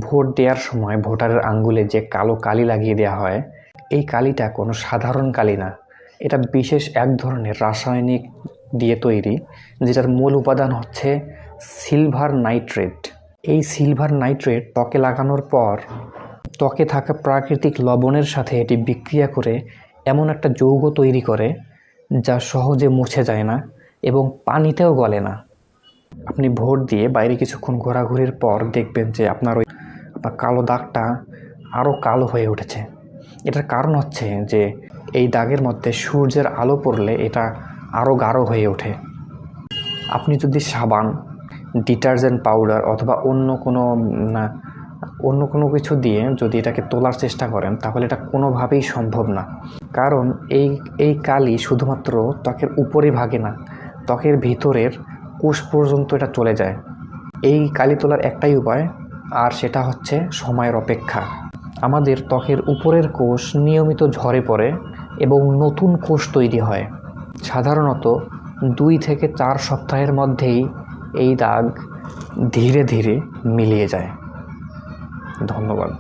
Vote দেওয়ার সময় ভোটারের আঙ্গুলে যে কালো কালি লাগিয়ে দেওয়া হয়, এই কালিটা কোনো সাধারণ কালি না। এটা বিশেষ এক ধরনের রাসায়নিক দিয়ে তৈরি, যেটার মূল উপাদান হচ্ছে সিলভার নাইট্রেট। এই সিলভার নাইট্রেট ত্বকে লাগানোর পর ত্বকে থাকা প্রাকৃতিক লবণের সাথে এটি বিক্রিয়া করে এমন একটা যৌগ তৈরি করে যা সহজে মুছে যায় না এবং পানিতেও গলে না। আপনি ভোট দিয়ে বাইরে কিছুক্ষণ ঘোরাঘুরির পর দেখবেন যে আপনার কালো দাগটা আরও কালো হয়ে উঠেছে। এটার কারণ হচ্ছে যে এই দাগের মধ্যে সূর্যের আলো পড়লে এটা আরও গাঢ় হয়ে ওঠে। আপনি যদি সাবান, ডিটারজেন্ট পাউডার অথবা অন্য কোনো কিছু দিয়ে যদি এটাকে তোলার চেষ্টা করেন, তাহলে এটা কোনোভাবেই সম্ভব না। কারণ এই কালি শুধুমাত্র ত্বকের উপরে ভাগে না, ত্বকের ভিতরের কোষ পর্যন্ত এটা চলে যায়। এই কালি তোলার একটাই উপায়, আর সেটা হচ্ছে সময়ের অপেক্ষা। আমাদের ত্বকের উপরের কোষ নিয়মিত ঝরে পড়ে এবং নতুন কোষ তৈরি হয়। সাধারণত 2 থেকে 4 সপ্তাহের মধ্যেই এই দাগ ধীরে ধীরে মিলিয়ে যায়। ধন্যবাদ।